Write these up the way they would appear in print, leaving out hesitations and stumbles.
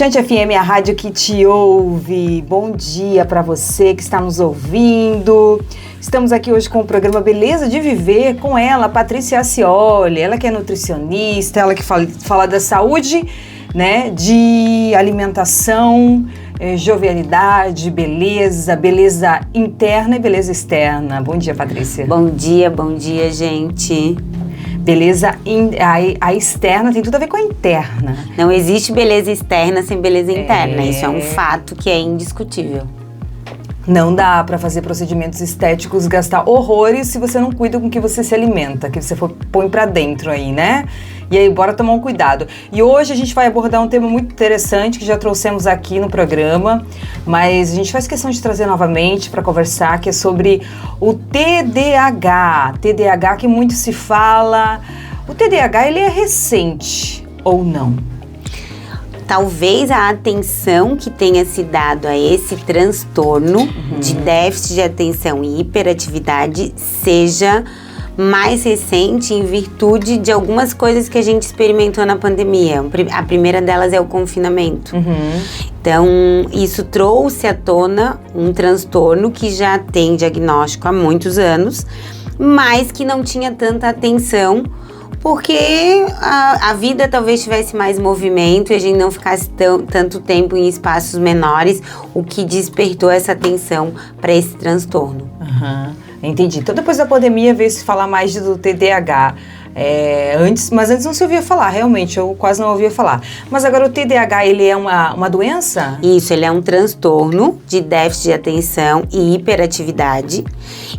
Xante FM, a rádio que te ouve. Bom dia para você que está nos ouvindo. Estamos aqui hoje com o programa Beleza de Viver, com ela, Patrícia Acioli. Ela que é nutricionista, ela que fala da saúde, né, de alimentação, jovialidade, beleza interna e beleza externa. Bom dia, Patrícia. Bom dia, gente. Beleza, a externa tem tudo a ver com a interna. Não existe beleza externa sem beleza interna. Isso é um fato que é indiscutível. Não dá pra fazer procedimentos estéticos, gastar horrores se você não cuida com o que você se alimenta, que você põe pra dentro aí, né? E aí, bora tomar um cuidado. E hoje a gente vai abordar um tema muito interessante que já trouxemos aqui no programa, mas a gente faz questão de trazer novamente para conversar, que é sobre o TDAH. TDAH que muito se fala. O TDAH, ele é recente ou não? Talvez a atenção que tenha se dado a esse transtorno de déficit de atenção e hiperatividade seja mais recente em virtude de algumas coisas que a gente experimentou na pandemia. A primeira delas é o confinamento. Então, isso trouxe à tona um transtorno que já tem diagnóstico há muitos anos, mas que não tinha tanta atenção, porque a vida talvez tivesse mais movimento e a gente não ficasse tanto tempo em espaços menores, o que despertou essa atenção para esse transtorno. Entendi. Então, depois da pandemia, veio se falar mais do TDAH. Mas antes não se ouvia falar, realmente, eu quase não ouvia falar. Mas agora o TDAH, ele é uma doença? Isso, ele é um transtorno de déficit de atenção e hiperatividade.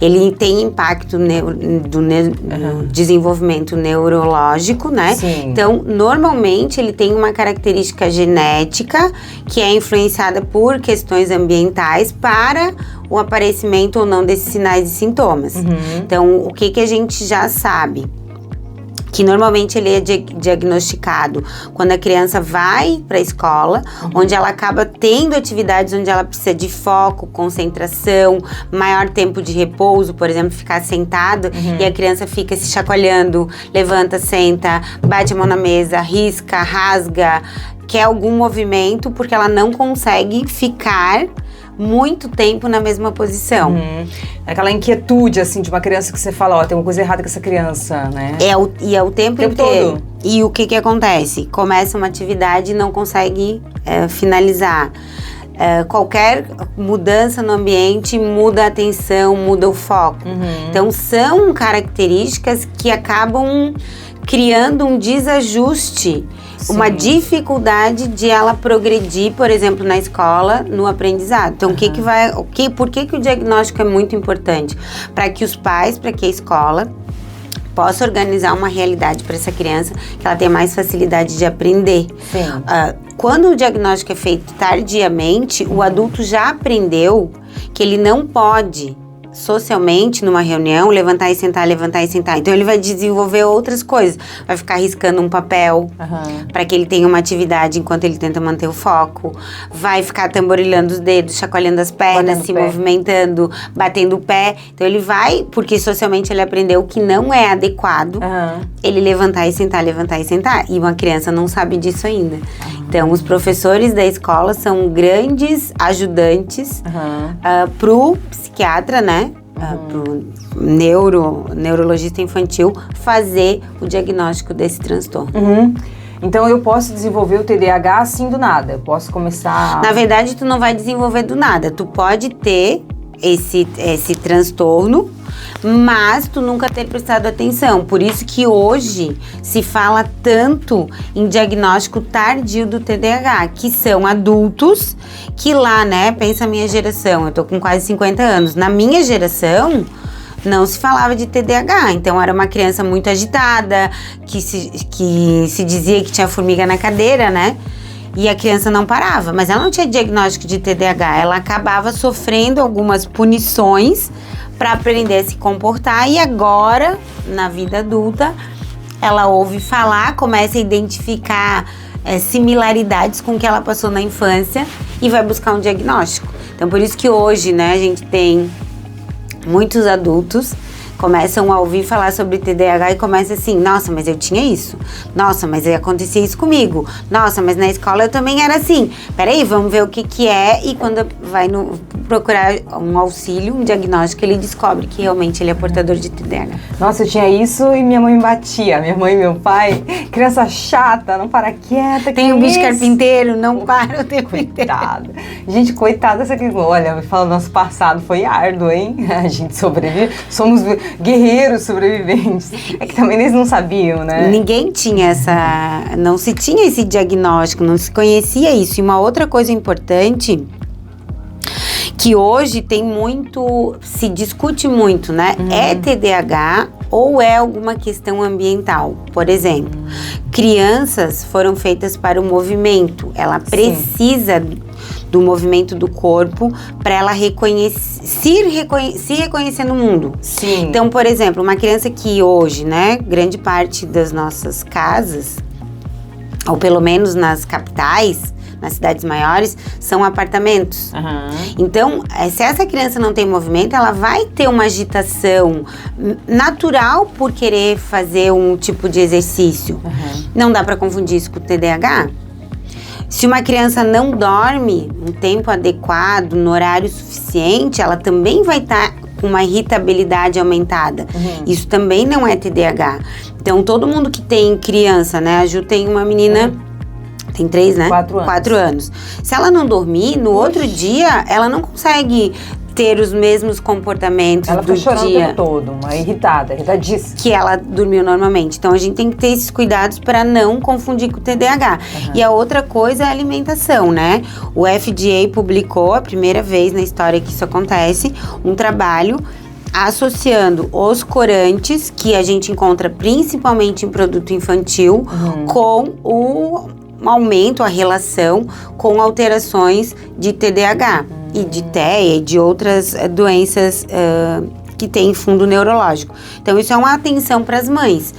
Ele tem impacto no desenvolvimento neurológico, né? Sim. Então, normalmente, ele tem uma característica genética que é influenciada por questões ambientais para o aparecimento ou não desses sinais e sintomas. Então, o que a gente já sabe? Que normalmente ele é diagnosticado quando a criança vai para a escola, onde ela acaba tendo atividades onde ela precisa de foco, concentração, maior tempo de repouso, por exemplo, ficar sentado e a criança fica se chacoalhando, levanta, senta, bate a mão na mesa, risca, rasga, quer algum movimento porque ela não consegue ficar muito tempo na mesma posição. Aquela inquietude, assim, de uma criança que você fala, tem uma coisa errada com essa criança, né? É o tempo inteiro. Todo. E o que acontece? Começa uma atividade e não consegue finalizar. Qualquer mudança no ambiente muda a atenção, muda o foco. Então, são características que acabam criando um desajuste, uma dificuldade de ela progredir, por exemplo, na escola, no aprendizado. Então, por que o diagnóstico é muito importante? Para que os pais, para que a escola possa organizar uma realidade para essa criança, que ela tenha mais facilidade de aprender. Quando o diagnóstico é feito tardiamente, o adulto já aprendeu que ele não pode socialmente, numa reunião, levantar e sentar. Então, ele vai desenvolver outras coisas. Vai ficar riscando um papel para que ele tenha uma atividade enquanto ele tenta manter o foco. Vai ficar tamborilhando os dedos, chacoalhando as pernas, movimentando, batendo o pé. Então, ele vai, porque socialmente ele aprendeu que não é adequado ele levantar e sentar. E uma criança não sabe disso ainda. Então, os professores da escola são grandes ajudantes pro psiquiatra, né? Pro neurologista infantil fazer o diagnóstico desse transtorno. Então eu posso desenvolver o TDAH assim do nada? Eu posso começar... Na verdade, tu não vai desenvolver do nada. Tu pode ter esse transtorno, mas tu nunca ter prestado atenção. Por isso que hoje se fala tanto em diagnóstico tardio do TDAH, que são adultos que lá, né, pensa a minha geração, eu tô com quase 50 anos. Na minha geração, não se falava de TDAH, então era uma criança muito agitada, que se dizia que tinha formiga na cadeira, né? E a criança não parava, mas ela não tinha diagnóstico de TDAH, ela acabava sofrendo algumas punições para aprender a se comportar e agora, na vida adulta, ela ouve falar, começa a identificar similaridades com o que ela passou na infância e vai buscar um diagnóstico. Então, por isso que hoje, né, a gente tem muitos adultos começam a ouvir falar sobre TDAH e começam assim, nossa, mas eu tinha isso. Nossa, mas acontecia isso comigo. Nossa, mas na escola eu também era assim. Peraí, vamos ver o que é. E quando vai procurar um auxílio, um diagnóstico, ele descobre que realmente ele é portador de TDAH. Nossa, eu tinha isso e minha mãe me batia. Minha mãe e meu pai, criança chata, não para quieta. Tem um bicho carpinteiro, não para o tempo inteiro. Coitada. Gente, coitada dessa criança. Olha, me fala, nosso passado foi árduo, hein? A gente sobrevive. Somos guerreiros sobreviventes. É que também eles não sabiam, né? Ninguém tinha não se tinha esse diagnóstico, não se conhecia isso. E uma outra coisa importante, que hoje tem muito, se discute muito, né? É TDAH ou é alguma questão ambiental? Por exemplo, crianças foram feitas para o movimento. Ela precisa do movimento do corpo para ela se reconhecer no mundo. Sim. Então, por exemplo, uma criança que hoje, né, grande parte das nossas casas, ou pelo menos nas capitais, nas cidades maiores, são apartamentos. Então, se essa criança não tem movimento, ela vai ter uma agitação natural por querer fazer um tipo de exercício. Não dá para confundir isso com o TDAH? Se uma criança não dorme um tempo adequado, no horário suficiente, ela também vai estar com uma irritabilidade aumentada. Isso também não é TDAH. Então, todo mundo que tem criança, né? A Ju tem uma menina, tem 3, né? 4 anos. Se ela não dormir, no outro dia, ela não consegue ter os mesmos comportamentos do dia. Ela fica chorando o tempo todo, uma irritadíssima. Que ela dormiu normalmente. Então, a gente tem que ter esses cuidados para não confundir com o TDAH. E a outra coisa é a alimentação, né? O FDA publicou, a primeira vez na história que isso acontece, um trabalho associando os corantes, que a gente encontra principalmente em produto infantil, com o aumento, a relação com alterações de TDAH e de TEA e de outras doenças que têm fundo neurológico. Então, isso é uma atenção para as mães.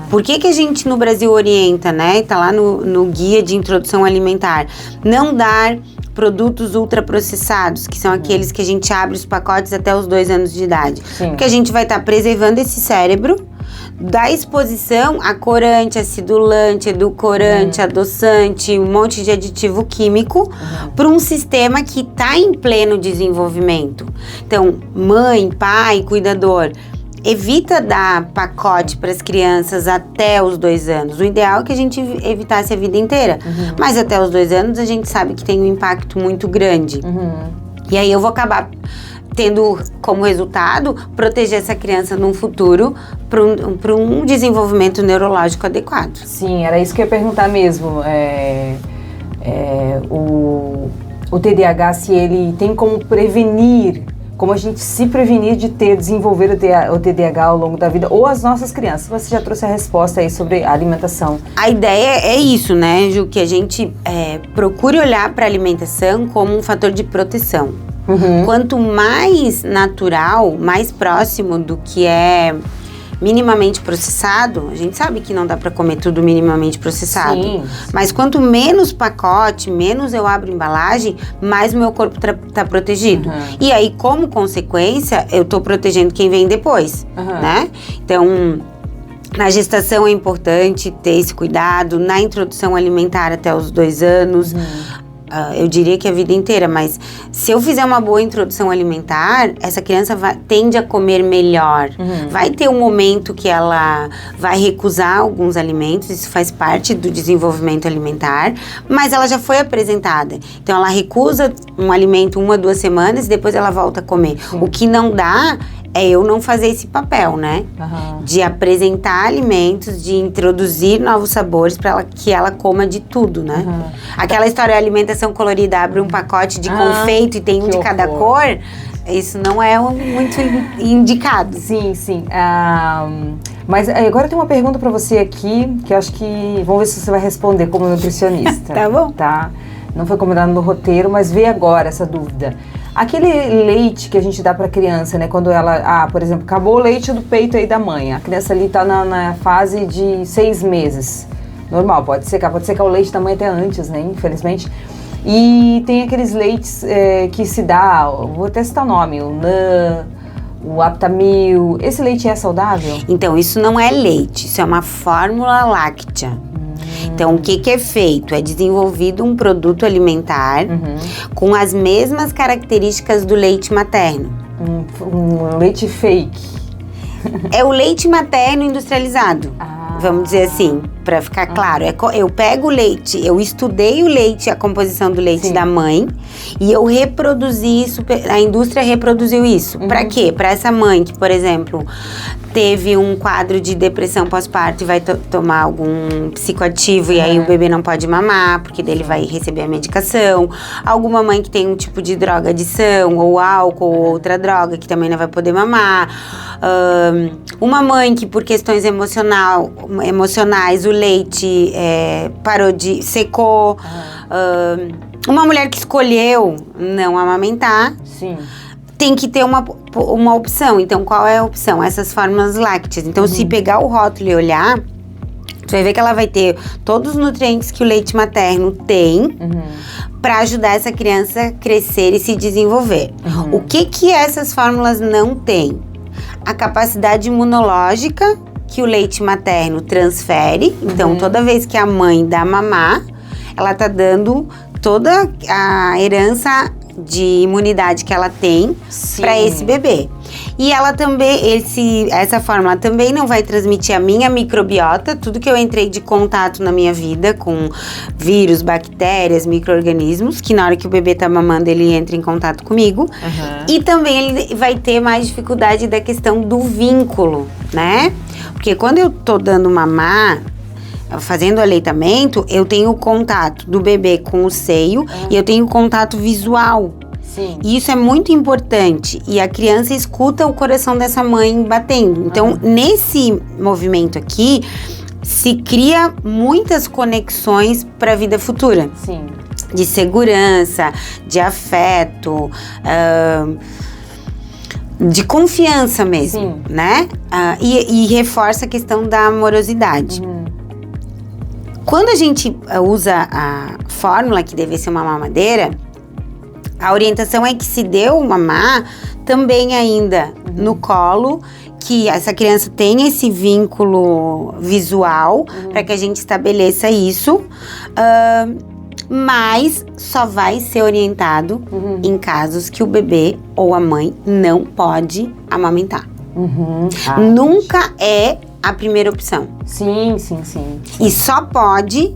Por que a gente no Brasil orienta, né? Tá lá no guia de introdução alimentar, não dar produtos ultraprocessados, que são aqueles que a gente abre os pacotes até os 2 anos de idade. Porque a gente vai estar preservando esse cérebro da exposição a corante, acidulante, edulcorante, adoçante, um monte de aditivo químico para um sistema que está em pleno desenvolvimento. Então, mãe, pai, cuidador, evita dar pacote para as crianças até os 2 anos. O ideal é que a gente evitasse a vida inteira. Mas até os 2 anos a gente sabe que tem um impacto muito grande. E aí eu vou acabar tendo como resultado proteger essa criança num futuro para um desenvolvimento neurológico adequado. Sim, era isso que eu ia perguntar mesmo. O TDAH, se ele tem como prevenir, como a gente se prevenir de desenvolver o TDAH ao longo da vida, ou as nossas crianças. Você já trouxe a resposta aí sobre a alimentação. A ideia é isso, né, Ju? Que a gente procure olhar para a alimentação como um fator de proteção. Quanto mais natural, mais próximo do que é minimamente processado, a gente sabe que não dá para comer tudo minimamente processado. Sim. Mas quanto menos pacote, menos eu abro embalagem, mais o meu corpo tá protegido. E aí, como consequência, eu tô protegendo quem vem depois, né? Então, na gestação é importante ter esse cuidado, na introdução alimentar até os 2 anos. Eu diria que a vida inteira, mas se eu fizer uma boa introdução alimentar, essa criança tende a comer melhor. Vai ter um momento que ela vai recusar alguns alimentos, isso faz parte do desenvolvimento alimentar, mas ela já foi apresentada. Então, ela recusa um alimento 1 a 2 semanas e depois ela volta a comer. O que não dá é eu não fazer esse papel, né? De apresentar alimentos, de introduzir novos sabores para que ela coma de tudo, né? Aquela história de alimentação colorida, abre um pacote de confeito e tem um de cada cor, isso não é muito indicado. Sim, sim. Mas agora tem uma pergunta para você aqui, que eu acho que... Vamos ver se você vai responder como nutricionista. Tá bom. Tá? Não foi combinado no roteiro, mas veio agora essa dúvida. Aquele leite que a gente dá pra criança, né? Quando ela, por exemplo, acabou o leite do peito aí da mãe. A criança ali tá na fase de 6 meses. Normal, pode secar o leite da mãe até antes, né? Infelizmente. E tem aqueles leites que se dá, vou até citar o nome, o NAN, o Aptamil, esse leite é saudável? Então, isso não é leite, isso é uma fórmula láctea. Então, o que é feito? É desenvolvido um produto alimentar com as mesmas características do leite materno. Um leite fake. É o leite materno industrializado. Vamos dizer assim, para ficar claro. Eu pego o leite, eu estudei o leite, a composição do leite da mãe, e eu reproduzi isso, a indústria reproduziu isso. Para quê? Para essa mãe que, por exemplo, teve um quadro de depressão pós-parto e vai tomar algum psicoativo e aí o bebê não pode mamar, porque daí ele vai receber a medicação. Alguma mãe que tem um tipo de droga adição, ou álcool, ou outra droga, que também não vai poder mamar. Uma mãe que por questões emocionais o leite secou. Uma mulher que escolheu não amamentar. Sim. Tem que ter uma opção. Então, qual é a opção? Essas fórmulas lácteas. Então, se pegar o rótulo e olhar, você vai ver que ela vai ter todos os nutrientes que o leite materno tem para ajudar essa criança a crescer e se desenvolver. O que essas fórmulas não têm? A capacidade imunológica que o leite materno transfere. Então, toda vez que a mãe dá mamar, ela tá dando toda a herança de imunidade que ela tem para esse bebê. E ela também, essa fórmula também não vai transmitir a minha microbiota, tudo que eu entrei de contato na minha vida com vírus, bactérias, micro-organismos, que na hora que o bebê tá mamando ele entra em contato comigo. E também ele vai ter mais dificuldade da questão do vínculo, né? Porque quando eu tô dando mamar, fazendo aleitamento, eu tenho o contato do bebê com o seio e eu tenho o contato visual. Sim. E isso é muito importante. E a criança escuta o coração dessa mãe batendo. Então, nesse movimento aqui, se cria muitas conexões para a vida futura. Sim. De segurança, de afeto, de confiança mesmo, né? E reforça a questão da amorosidade. Quando a gente usa a fórmula, que deve ser uma mamadeira, a orientação é que se deu mamar, também ainda no colo, que essa criança tenha esse vínculo visual, para que a gente estabeleça isso, mas só vai ser orientado em casos que o bebê ou a mãe não pode amamentar. Nunca é a primeira opção. Sim. E só pode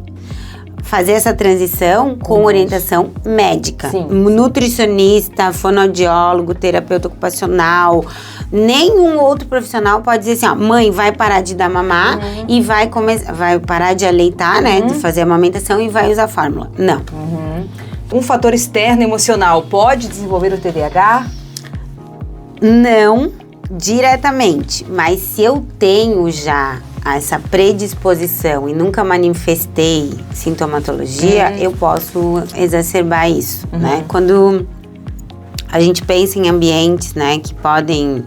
fazer essa transição com orientação médica. Nutricionista, fonoaudiólogo, terapeuta ocupacional, nenhum outro profissional pode dizer assim, ó, mãe, vai parar de dar mamar e vai parar de aleitar, né, de fazer a amamentação e vai usar a fórmula. Não. Um fator externo emocional pode desenvolver o TDAH? Não diretamente, mas se eu tenho já essa predisposição e nunca manifestei sintomatologia, eu posso exacerbar isso, né? Quando a gente pensa em ambientes, né, que podem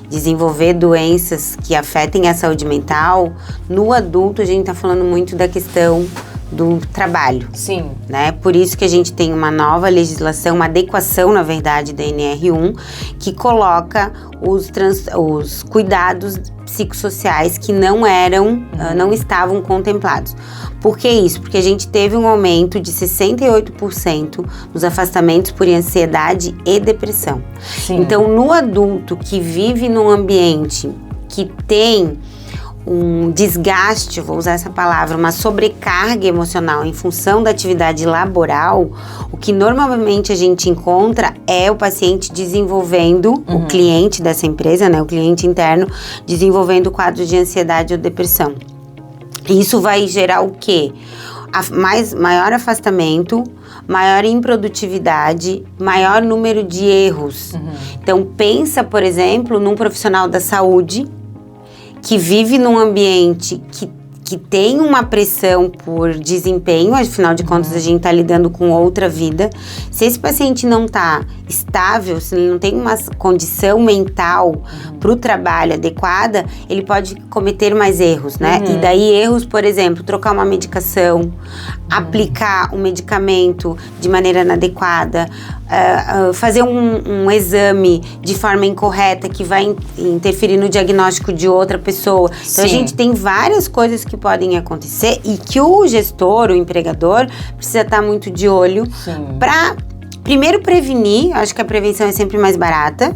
desenvolver doenças que afetem a saúde mental, no adulto a gente tá falando muito da questão do trabalho. Sim. Né? Por isso que a gente tem uma nova legislação, uma adequação, na verdade, da NR1, que coloca os cuidados psicossociais que não estavam contemplados. Por que isso? Porque a gente teve um aumento de 68% nos afastamentos por ansiedade e depressão. Então, no adulto que vive num ambiente que tem um desgaste, vou usar essa palavra, uma sobrecarga emocional em função da atividade laboral, o que normalmente a gente encontra é o paciente desenvolvendo, o cliente dessa empresa, né, o cliente interno, desenvolvendo quadros de ansiedade ou depressão. Isso vai gerar o quê? Maior afastamento, maior improdutividade, maior número de erros. Então, pensa, por exemplo, num profissional da saúde que vive num ambiente que tem uma pressão por desempenho, afinal de contas a gente está lidando com outra vida. Se esse paciente não está estável, se ele não tem uma condição mental para o trabalho adequada, ele pode cometer mais erros, né? E daí erros, por exemplo, trocar uma medicação, aplicar um medicamento de maneira inadequada, fazer um exame de forma incorreta que vai interferir no diagnóstico de outra pessoa. Então, a gente tem várias coisas que podem acontecer e que o gestor, o empregador, precisa estar muito de olho para, primeiro, prevenir. Acho que a prevenção é sempre mais barata,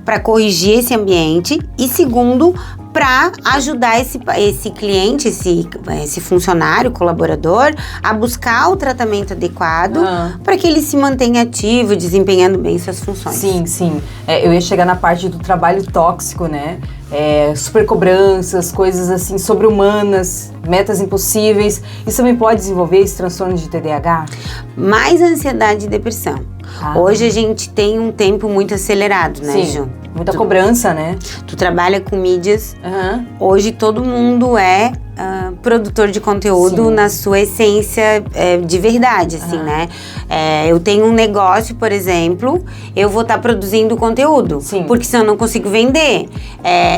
para corrigir esse ambiente, e segundo, para ajudar esse cliente, esse funcionário, colaborador, a buscar o tratamento adequado para que ele se mantenha ativo, desempenhando bem suas funções. Sim. Eu ia chegar na parte do trabalho tóxico, né? Super cobranças, coisas assim sobre-humanas, metas impossíveis. Isso também pode desenvolver esse transtorno de TDAH? Mais ansiedade e depressão. Hoje a gente tem um tempo muito acelerado, né, Ju? Muita cobrança, né? Tu trabalha com mídias. Hoje todo mundo é produtor de conteúdo na sua essência de verdade, assim, né? Eu tenho um negócio, por exemplo, eu vou estar produzindo conteúdo. Porque senão eu não consigo vender.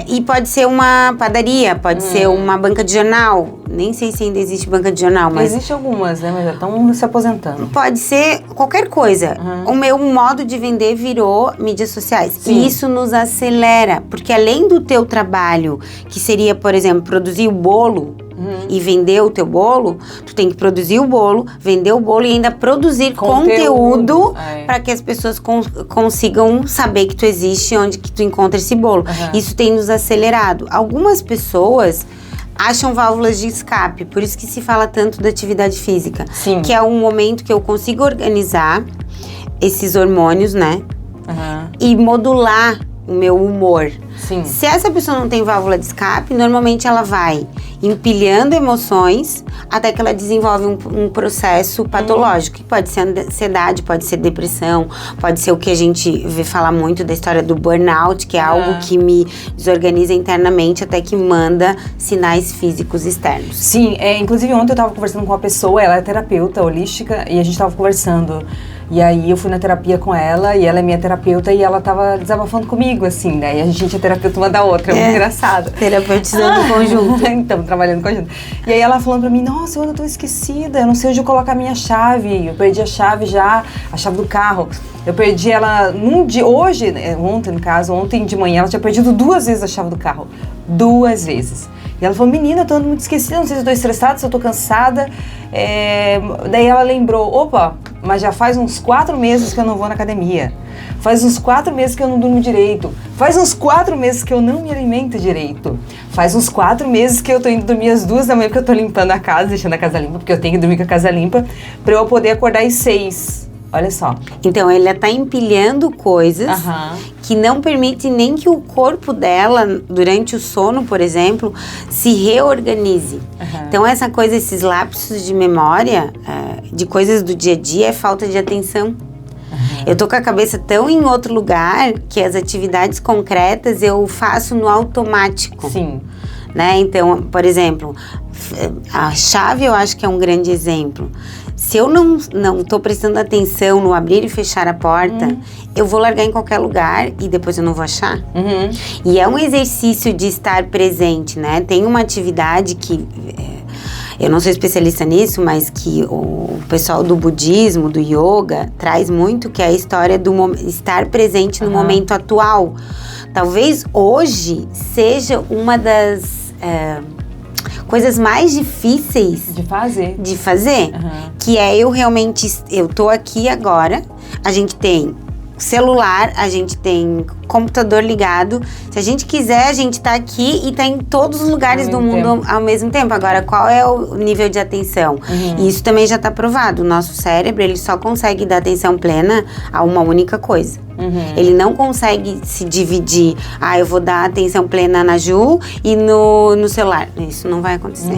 E pode ser uma padaria, pode ser uma banca de jornal. Nem sei se ainda existe banca de jornal, mas... Existe algumas, né? Mas já estão se aposentando. Pode ser qualquer coisa. O meu modo de vender virou mídias sociais. E isso nos acelera. Porque além do teu trabalho, que seria, por exemplo, produzir o bolo, e vender o teu bolo, tu tem que produzir o bolo, vender o bolo e ainda produzir conteúdo para que as pessoas consigam saber que tu existe, onde que tu encontra esse bolo. Isso tem nos acelerado. Algumas pessoas acham válvulas de escape, por isso que se fala tanto da atividade física, que é um momento que eu consigo organizar esses hormônios, né? E modular o meu humor. Se essa pessoa não tem válvula de escape, normalmente ela vai empilhando emoções até que ela desenvolve um processo patológico, que pode ser ansiedade, pode ser depressão, pode ser o que a gente vê falar muito da história do burnout, que é algo que me desorganiza internamente até que manda sinais físicos externos. Inclusive ontem eu estava conversando com uma pessoa, ela é terapeuta holística, e a gente estava conversando. E aí eu fui na terapia com ela, e ela é minha terapeuta, e ela tava desabafando comigo, assim, né? E a gente é terapeuta uma da outra, é muito engraçado. Terapeutizando em conjunto. Então, trabalhando em conjunto. E aí ela falando pra mim, nossa, eu tô esquecida, eu não sei onde eu colocar a minha chave. Eu perdi a chave já, a chave do carro. Eu perdi ela num dia, hoje, ontem no caso, ontem de manhã, ela tinha perdido 2 vezes a chave do carro. 2 vezes. E ela falou, menina, eu tô muito esquecida, não sei se eu tô estressada, se eu tô cansada. Daí ela lembrou, opa, mas já faz uns 4 meses que eu não vou na academia. Faz uns 4 meses que eu não durmo direito. Faz uns 4 meses que eu não me alimento direito. Faz uns 4 meses que eu tô indo dormir às 2 da manhã porque eu tô limpando a casa, deixando a casa limpa, porque eu tenho que dormir com a casa limpa, pra eu poder acordar às 6. Olha só. Então, ela tá empilhando coisas que não permite nem que o corpo dela, durante o sono, por exemplo, se reorganize. Então, essa coisa, esses lapsos de memória, de coisas do dia a dia, é falta de atenção. Eu tô com a cabeça tão em outro lugar que as atividades concretas eu faço no automático. Né? Então, por exemplo, a chave eu acho que é um grande exemplo. Se eu não tô prestando atenção no abrir e fechar a porta, eu vou largar em qualquer lugar e depois eu não vou achar. E é um exercício de estar presente, né? Tem uma atividade que... eu não sou especialista nisso, mas que o pessoal do budismo, do yoga, traz muito, que é a história do estar presente no momento atual. Talvez hoje seja uma das coisas mais difíceis de fazer, que é eu tô aqui agora, a gente tem celular, a gente tem computador ligado. Se a gente quiser, a gente tá aqui e tá em todos os lugares do mundo ao mesmo tempo. Agora, qual é o nível de atenção? E isso também já tá provado. O nosso cérebro, ele só consegue dar atenção plena a uma única coisa. Ele não consegue se dividir. Eu vou dar atenção plena na Ju e no celular. Isso não vai acontecer.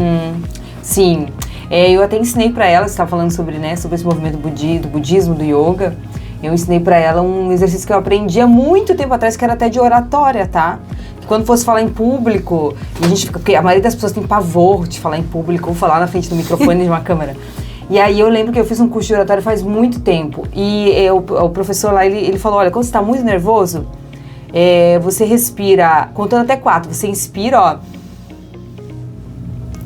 Sim. Eu até ensinei pra ela, você tá falando sobre, né, sobre esse movimento do budismo, do yoga. Eu ensinei pra ela um exercício que eu aprendi há muito tempo atrás, que era até de oratória, tá? Que quando fosse falar em público, e a gente fica, porque a maioria das pessoas tem pavor de falar em público ou falar na frente do microfone de uma câmera. E aí eu lembro que eu fiz um curso de oratória faz muito tempo. E o professor lá, ele falou, olha, quando você tá muito nervoso, você respira, contando até 4, você inspira, ó,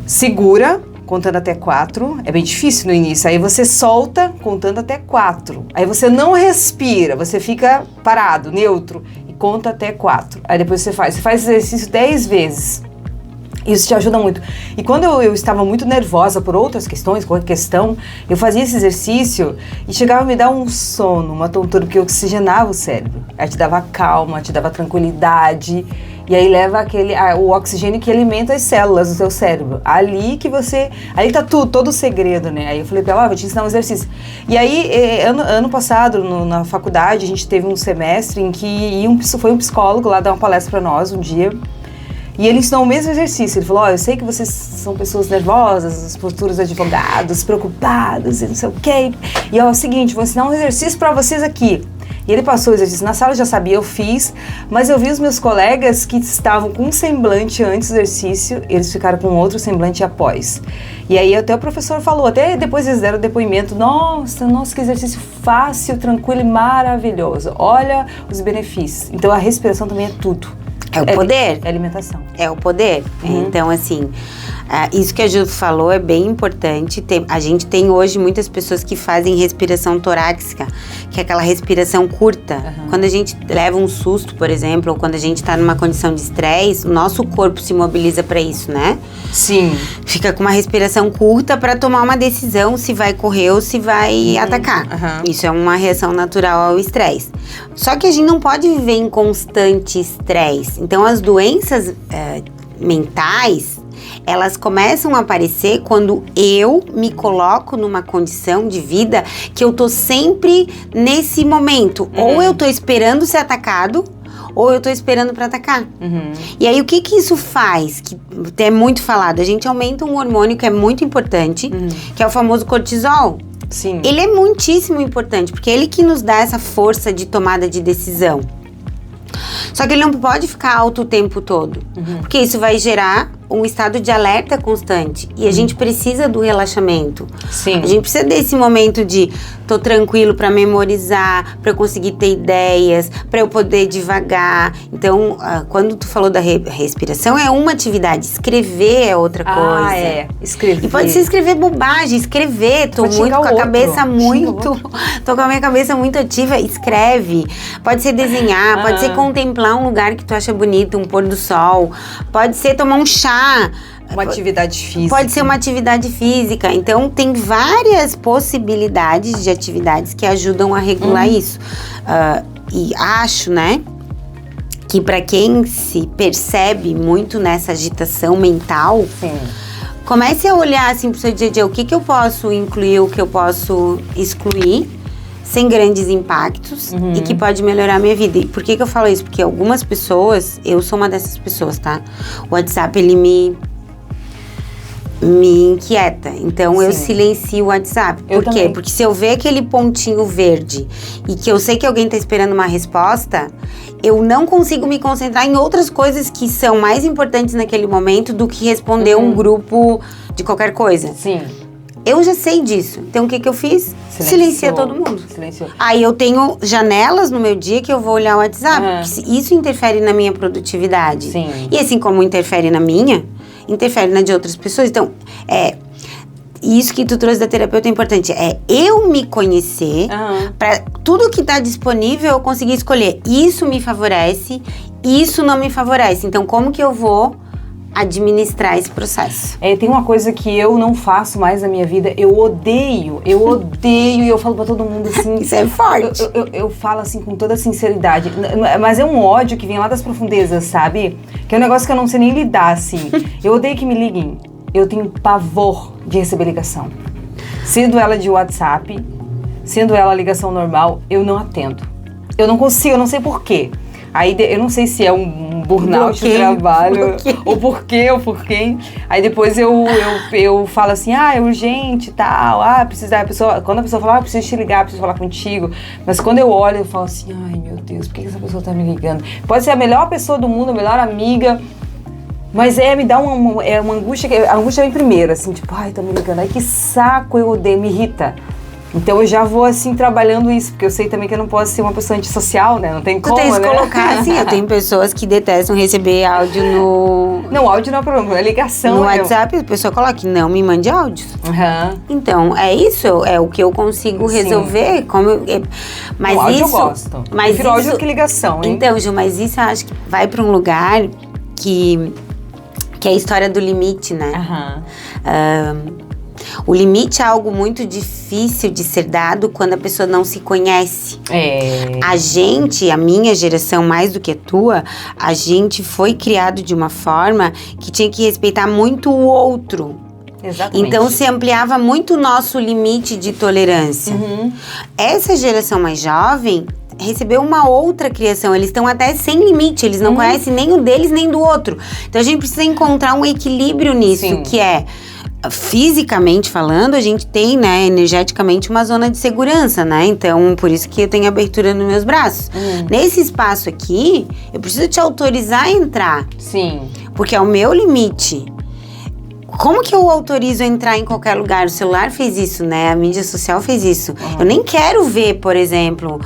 segura, contando até 4. É bem difícil no início. Aí você solta contando até 4. Aí você não respira, você fica parado, neutro, e conta até 4. Aí depois você faz exercício 10 vezes. Isso te ajuda muito. E quando eu estava muito nervosa por outras questões, qualquer questão, eu fazia esse exercício e chegava a me dar um sono, uma tontura, porque oxigenava o cérebro. Aí te dava calma, te dava tranquilidade. E aí leva o oxigênio que alimenta as células do seu cérebro. Ali tá tudo, todo o segredo, né? Aí eu falei pra ela, vou te ensinar um exercício. E aí, ano passado, na faculdade, a gente teve um semestre em que foi um psicólogo lá dar uma palestra pra nós um dia. E ele ensinou o mesmo exercício. Ele falou, eu sei que vocês são pessoas nervosas, as posturas de advogados, preocupados e não sei o quê. E é o seguinte, vou ensinar um exercício pra vocês aqui. E ele passou o exercício na sala, eu já sabia, eu fiz, mas eu vi os meus colegas que estavam com um semblante antes do exercício, eles ficaram com outro semblante após. E aí até o professor falou, até depois eles deram depoimento, nossa, que exercício fácil, tranquilo e maravilhoso. Olha os benefícios. Então a respiração também é tudo. É o poder. É alimentação. É o poder. Então, assim, isso que a Ju falou é bem importante. A gente tem hoje muitas pessoas que fazem respiração torácica, que é aquela respiração curta. Quando a gente leva um susto, por exemplo, ou quando a gente está numa condição de estresse, o nosso corpo se mobiliza para isso, né? Sim. Fica com uma respiração curta para tomar uma decisão se vai correr ou se vai atacar. Isso é uma reação natural ao estresse. Só que a gente não pode viver em constante estresse. Então, as doenças mentais, elas começam a aparecer quando eu me coloco numa condição de vida que eu tô sempre nesse momento. Ou eu tô esperando ser atacado, ou eu tô esperando para atacar. E aí, o que isso faz? Que é muito falado. A gente aumenta um hormônio que é muito importante, que é o famoso cortisol. Sim. Ele é muitíssimo importante, porque é ele que nos dá essa força de tomada de decisão. Só que ele não pode ficar alto o tempo todo, porque isso vai gerar um estado de alerta constante. E a gente precisa do relaxamento. Sim. A gente precisa desse momento de tô tranquilo para memorizar, para eu conseguir ter ideias, para eu poder devagar. Então, quando tu falou da respiração, é uma atividade. Escrever é outra coisa. Escrever. E pode ser escrever bobagem, escrever. Tô muito com a cabeça tô com a minha cabeça muito ativa. Escreve. Pode ser desenhar, pode ser contemplar um lugar que tu acha bonito, um pôr do sol. Pode ser tomar um chá. Uma atividade física. Pode ser uma atividade física. Então, tem várias possibilidades de atividades que ajudam a regular isso. E acho, né, que para quem se percebe muito nessa agitação mental, comece a olhar assim pro seu dia a dia, o que eu posso incluir, o que eu posso excluir, sem grandes impactos e que pode melhorar a minha vida. E por que eu falo isso? Porque algumas pessoas, eu sou uma dessas pessoas, tá? O WhatsApp, ele me inquieta. Então, eu silencio o WhatsApp. Por quê? Também. Porque se eu ver aquele pontinho verde e que eu sei que alguém tá esperando uma resposta, eu não consigo me concentrar em outras coisas que são mais importantes naquele momento do que responder um grupo de qualquer coisa. Sim. Eu já sei disso. Então, o que eu fiz? Silenciei todo mundo. Silenciou. Aí eu tenho janelas no meu dia que eu vou olhar o WhatsApp. Porque isso interfere na minha produtividade. Sim. E assim como interfere na minha, interfere na de outras pessoas. Então, isso que tu trouxe da terapeuta é importante. É eu me conhecer, para tudo que tá disponível eu conseguir escolher. Isso me favorece, isso não me favorece. Então, como que eu vou administrar esse processo? Tem uma coisa que eu não faço mais na minha vida, eu odeio, e eu falo pra todo mundo assim... Isso é forte. Eu falo assim com toda sinceridade, mas é um ódio que vem lá das profundezas, sabe? Que é um negócio que eu não sei nem lidar, assim. Eu odeio que me liguem, eu tenho pavor de receber ligação. Sendo ela de WhatsApp, sendo ela ligação normal, eu não atendo. Eu não consigo, eu não sei por quê. Aí eu não sei se é um burnout no trabalho, ou por quê, ou por quem. Aí depois eu falo assim, é urgente e tal, quando a pessoa fala, preciso te ligar, preciso falar contigo. Mas quando eu olho, eu falo assim, ai meu Deus, por que essa pessoa tá me ligando? Pode ser a melhor pessoa do mundo, a melhor amiga, mas me dá uma angústia, a angústia vem primeiro, assim, tipo, ai, tá me ligando, ai que saco, eu odeio, me irrita. Então eu já vou assim trabalhando isso, porque eu sei também que eu não posso ser uma pessoa antissocial, né? Não tem como, Tu tens que né? colocar assim, eu tenho pessoas que detestam receber áudio no... Não, áudio não é problema, é ligação. No WhatsApp, a pessoa coloca que não me mande áudios. Uhum. Então, é isso, é o que eu consigo resolver. Mas no áudio isso, eu gosto. Mas prefiro áudio do que ligação, hein? Então, Ju, mas isso eu acho que vai pra um lugar que é a história do limite, né? O limite é algo muito difícil de ser dado quando a pessoa não se conhece. A minha geração, mais do que a tua, a gente foi criado de uma forma que tinha que respeitar muito o outro. Exatamente. Então se ampliava muito o nosso limite de tolerância. Essa geração mais jovem recebeu uma outra criação, eles estão até sem limite, eles não conhecem nem o deles nem do outro. Então a gente precisa encontrar um equilíbrio nisso, que é, fisicamente falando, a gente tem, né, energeticamente uma zona de segurança, né? Então, por isso que eu tenho abertura nos meus braços. Nesse espaço aqui, eu preciso te autorizar a entrar. Sim. Porque é o meu limite. Como que eu autorizo a entrar em qualquer lugar? O celular fez isso, né? A mídia social fez isso. Eu nem quero ver, por exemplo,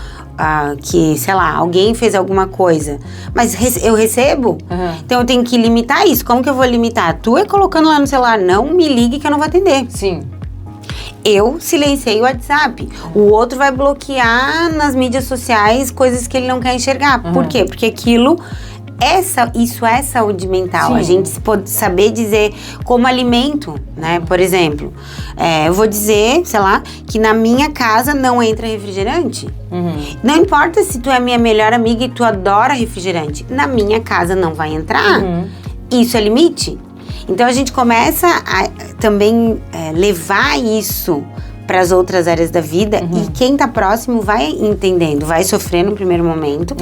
que, sei lá, alguém fez alguma coisa. Mas eu recebo. Então eu tenho que limitar isso. Como que eu vou limitar? Tu é colocando lá no celular, não me ligue que eu não vou atender. Sim. Eu silenciei o WhatsApp. O outro vai bloquear nas mídias sociais coisas que ele não quer enxergar. Por quê? Porque isso é saúde mental. Sim. A gente pode saber dizer como alimento, né? Por exemplo, eu vou dizer, sei lá, que na minha casa não entra refrigerante. Não importa se tu é minha melhor amiga e tu adora refrigerante. Na minha casa não vai entrar. Isso é limite. Então a gente começa a também levar isso para as outras áreas da vida e quem tá próximo vai entendendo, vai sofrer no primeiro momento.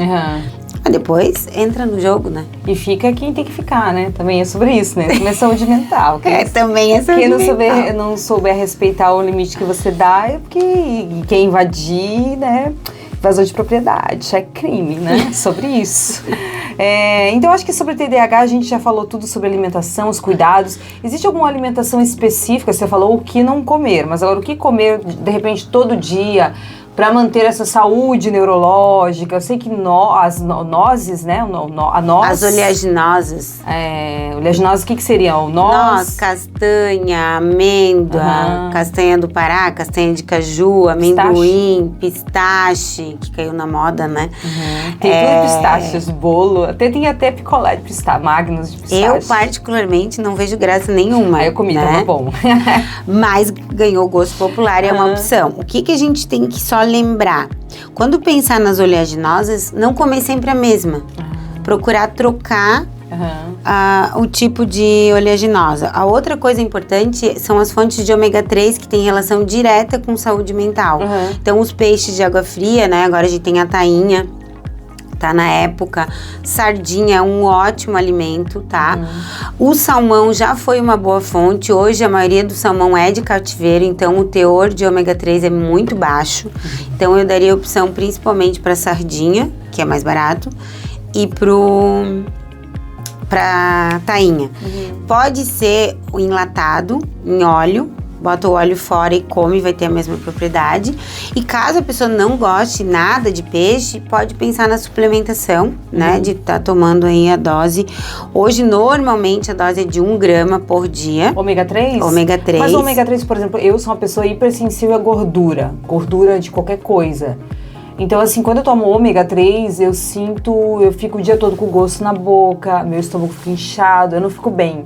Mas depois entra no jogo, né? E fica quem tem que ficar, né? Também é sobre isso, né? Também é saúde mental. Também é saúde mental. Quem não souber respeitar o limite que você dá, é porque quem invadir, né? Invasão de propriedade, é crime, né? Sobre isso. Então, acho que sobre TDAH a gente já falou tudo sobre alimentação, os cuidados. Existe alguma alimentação específica? Você falou o que não comer, mas agora o que comer, de repente, todo dia, para manter essa saúde neurológica? Eu sei que as nozes, né? As oleaginosas. Oleaginosas, o que seria? O noz, castanha, amêndoa, castanha do Pará, castanha de caju, amendoim, pistache, que caiu na moda, né? Tem tudo pistaches, bolo, tem até picolé de pistache, magnos de pistache. Eu, particularmente, não vejo graça nenhuma. Aí eu comi, né? tava bom. Mas ganhou gosto popular e é uma opção. O que a gente tem que só lembrar? Quando pensar nas oleaginosas, não comer sempre a mesma. Procurar trocar o tipo de oleaginosa. A outra coisa importante são as fontes de ômega 3 que tem relação direta com saúde mental. Então, os peixes de água fria, né? Agora a gente tem a tainha, tá na época. Sardinha é um ótimo alimento, tá? O salmão já foi uma boa fonte. Hoje a maioria do salmão é de cativeiro, então o teor de ômega 3 é muito baixo. Então eu daria opção principalmente para sardinha, que é mais barato, e pra tainha. Pode ser o enlatado em óleo, bota o óleo fora e come, vai ter a mesma propriedade. E caso a pessoa não goste nada de peixe, pode pensar na suplementação, né? De estar tomando aí a dose. Hoje, normalmente, a dose é de 1 grama por dia. Ômega 3? Ômega 3. Mas o ômega 3, por exemplo, eu sou uma pessoa hipersensível a gordura de qualquer coisa. Então, assim, quando eu tomo ômega 3, eu fico o dia todo com gosto na boca, meu estômago fica inchado, eu não fico bem.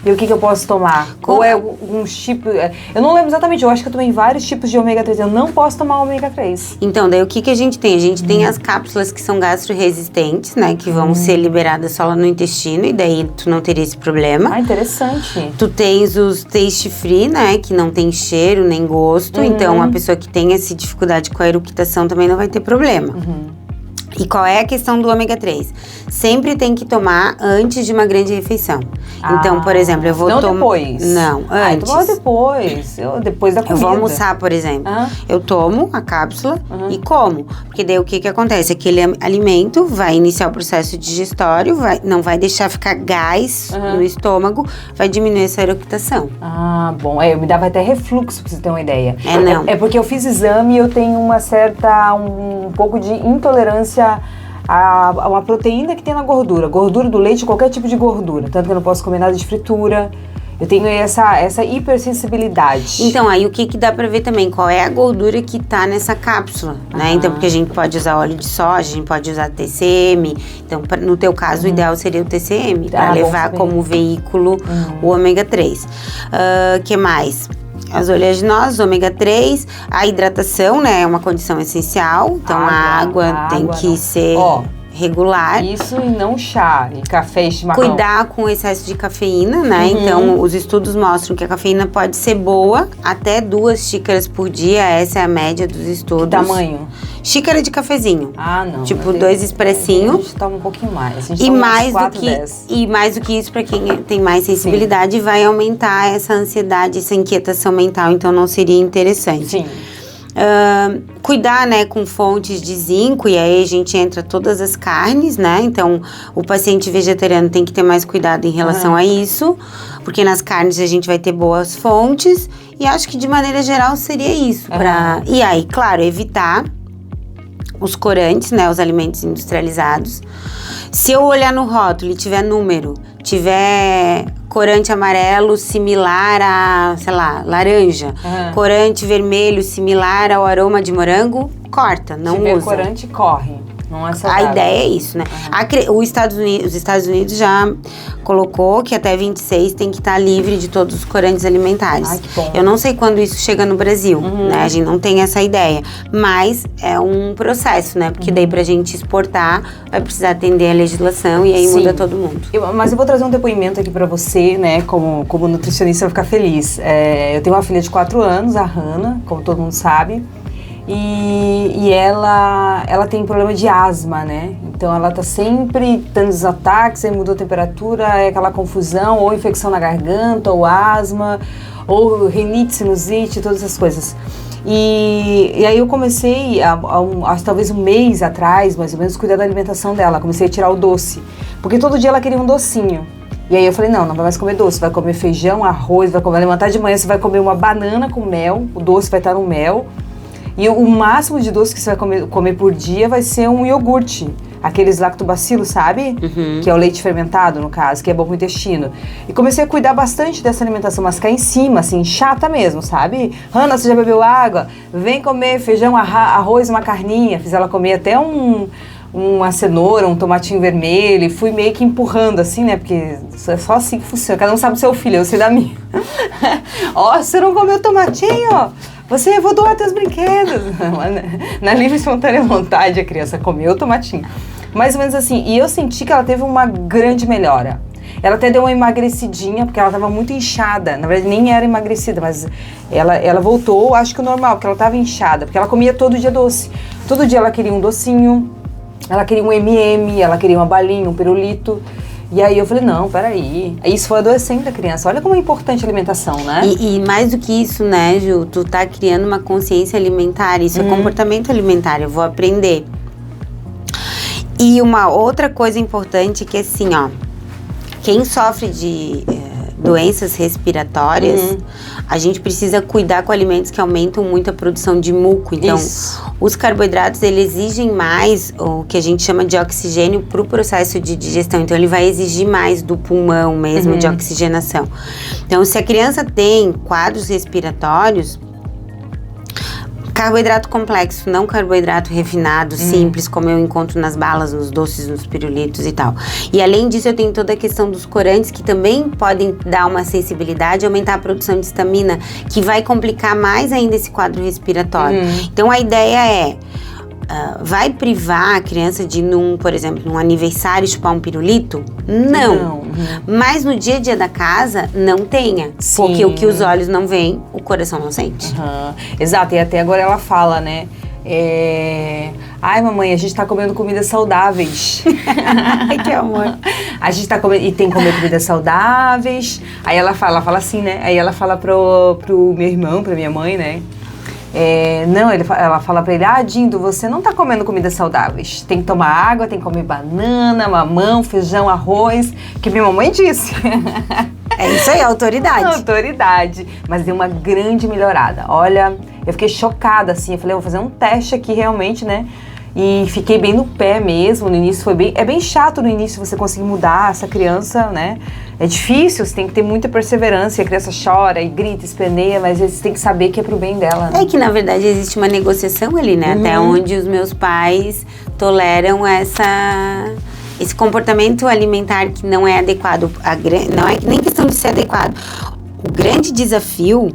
E o que eu posso tomar? Ou é um tipo... Eu não lembro exatamente, eu acho que eu tomei vários tipos de ômega 3. Eu não posso tomar ômega 3. Então, daí o que a gente tem? A gente tem as cápsulas que são gastroresistentes, né? Que vão ser liberadas só lá no intestino. E daí tu não teria esse problema. Ah, interessante. Tu tens os taste free, né? Que não tem cheiro nem gosto. Então, a pessoa que tem essa dificuldade com a eructação também não vai ter problema. E qual é a questão do ômega 3? Sempre tem que tomar antes de uma grande refeição. Então, por exemplo, eu vou tomar... Não depois? Não, antes. Toma depois. Depois da comida. Eu vou almoçar, por exemplo. Eu tomo a cápsula e como. Porque daí o que acontece? Aquele alimento vai iniciar o processo digestório, não vai deixar ficar gás no estômago, vai diminuir essa eructação. Bom. Me dava até refluxo, pra você ter uma ideia. Não. É porque eu fiz exame e eu tenho um pouco de intolerância a uma proteína que tem na gordura. Gordura do leite, qualquer tipo de gordura. Tanto que eu não posso comer nada de fritura. Eu tenho essa hipersensibilidade. Então, aí o que dá pra ver também? Qual é a gordura que tá nessa cápsula, né? Então, porque a gente pode usar óleo de soja, a gente pode usar TCM. Então, no teu caso, o ideal seria o TCM, pra levar como veículo o ômega 3. Que mais? As oleaginosas, ômega 3, a hidratação, né, é uma condição essencial. Então, a água tem que ser regular. Isso e não chá, e café e chimarrão. Cuidar com o excesso de cafeína, né? Então, os estudos mostram que a cafeína pode ser boa, até 2 xícaras por dia, essa é a média dos estudos. Que tamanho? Xícara de cafezinho. Não. Tipo, 2 expressinhos. A gente toma um pouquinho mais. A gente E toma mais, 4, do 10. e mais do que isso, para quem tem mais sensibilidade, vai aumentar essa ansiedade, essa inquietação mental. Então, não seria interessante. Sim. Cuidar, né, com fontes de zinco, e aí a gente entra todas as carnes, né? Então, o paciente vegetariano tem que ter mais cuidado em relação a isso, porque nas carnes a gente vai ter boas fontes, e acho que de maneira geral seria isso. E aí, claro, evitar os corantes, né, os alimentos industrializados. Se eu olhar no rótulo e tiver número, tiver corante amarelo similar a, sei lá, laranja, corante vermelho similar ao aroma de morango, corta, não usa. Se tiver corante, corre. Não é saudável. A ideia é isso, né? Os Estados Unidos já colocou que até 26 tem que estar livre de todos os corantes alimentares. Que bom. Eu não sei quando isso chega no Brasil, né? A gente não tem essa ideia. Mas é um processo, né? Porque daí pra gente exportar, vai precisar atender a legislação e aí muda todo mundo. Mas eu vou trazer um depoimento aqui pra você, né? Como nutricionista, vai ficar feliz. Eu tenho uma filha de 4 anos, a Hannah, como todo mundo sabe. E ela tem problema de asma, né? Então ela tá sempre tendo os ataques, aí mudou a temperatura, é aquela confusão, ou infecção na garganta, ou asma, ou rinite, sinusite, todas essas coisas. E aí eu comecei, talvez um mês atrás, mais ou menos, cuidar da alimentação dela. Comecei a tirar o doce, porque todo dia ela queria um docinho. E aí eu falei, não vai mais comer doce, vai comer feijão, arroz, vai levantar de manhã, você vai comer uma banana com mel, o doce vai estar no mel. E o máximo de doce que você vai comer por dia vai ser um iogurte. Aqueles lactobacilos, sabe? Que é o leite fermentado, no caso, que é bom pro intestino. E comecei a cuidar bastante dessa alimentação, mas ficar em cima, assim, chata mesmo, sabe? Hannah, você já bebeu água? Vem comer feijão, arroz, uma carninha. Fiz ela comer até uma cenoura, um tomatinho vermelho. E fui meio que empurrando, assim, né? Porque é só assim que funciona. Cada um sabe do seu filho, eu sei da minha. Você não comeu tomatinho? Eu vou doar teus brinquedos. Na livre e espontânea vontade, a criança comeu o tomatinho. Mais ou menos assim. E eu senti que ela teve uma grande melhora. Ela até deu uma emagrecidinha, porque ela estava muito inchada. Na verdade, nem era emagrecida, mas ela voltou, acho que o normal, porque ela estava inchada. Porque ela comia todo dia doce. Todo dia ela queria um docinho, ela queria um M&M, ela queria uma balinha, um pirulito. E aí eu falei, não, peraí. Isso foi adoecendo a criança. Olha como é importante a alimentação, né? E mais do que isso, né, Ju? Tu tá criando uma consciência alimentar. Isso é comportamento alimentar. Eu vou aprender. E uma outra coisa importante que é assim, ó. Quem sofre de doenças respiratórias, a gente precisa cuidar com alimentos que aumentam muito a produção de muco. Então, os carboidratos, eles exigem mais o que a gente chama de oxigênio para o processo de digestão. Então, ele vai exigir mais do pulmão mesmo, de oxigenação. Então, se a criança tem quadros respiratórios, carboidrato complexo, não carboidrato refinado, simples, como eu encontro nas balas, nos doces, nos pirulitos e tal. E além disso, eu tenho toda a questão dos corantes, que também podem dar uma sensibilidade, aumentar a produção de histamina, que vai complicar mais ainda esse quadro respiratório. Então, a ideia é... vai privar a criança de, por exemplo, num aniversário chupar um pirulito? Não. Mas no dia a dia da casa, não tenha. Sim. Porque o que os olhos não veem, o coração não sente. Exato, e até agora ela fala, né? Ai, mamãe, a gente tá comendo comidas saudáveis. Ai, que amor. A gente tá comendo, e tem que comer comidas saudáveis. Aí ela fala assim, né? Aí ela fala pro meu irmão, pra minha mãe, né? Não, ela fala pra ele, Dindo, você não tá comendo comidas saudáveis. Tem que tomar água, tem que comer banana, mamão, feijão, arroz. Que minha mamãe disse. É isso aí, autoridade. Autoridade. Mas deu uma grande melhorada. Olha, eu fiquei chocada, assim. Eu falei, eu vou fazer um teste aqui realmente, né? E fiquei bem no pé mesmo. No início é bem chato no início você conseguir mudar essa criança, né? É difícil, você tem que ter muita perseverança. A criança chora e grita, esperneia, mas você tem que saber que é pro bem dela, né? É que, na verdade, existe uma negociação ali, né? Até onde os meus pais toleram esse comportamento alimentar que não é adequado. Não é nem questão de ser adequado. O grande desafio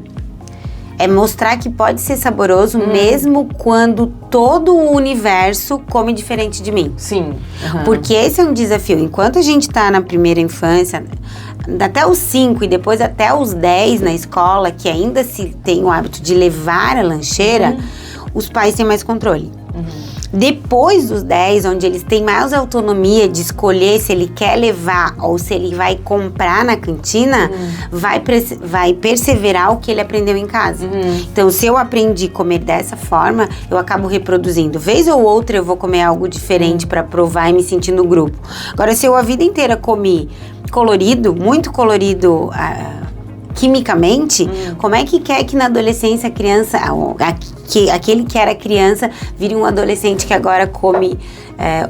é mostrar que pode ser saboroso mesmo quando todo o universo come diferente de mim. Sim. Porque esse é um desafio. Enquanto a gente tá na primeira infância, até os 5 e depois até os 10 na escola, que ainda se tem o hábito de levar a lancheira, os pais têm mais controle. Depois dos 10, onde eles têm mais autonomia de escolher se ele quer levar ou se ele vai comprar na cantina, vai perseverar o que ele aprendeu em casa. Então, se eu aprendi a comer dessa forma, eu acabo reproduzindo. Vez ou outra eu vou comer algo diferente para provar e me sentir no grupo. Agora, se eu a vida inteira comi colorido, muito colorido, quimicamente, como é que quer que na adolescência a criança, aquele que era criança, vire um adolescente que agora come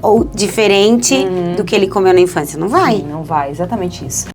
ou diferente do que ele comeu na infância? Não vai. Sim, não vai, exatamente isso.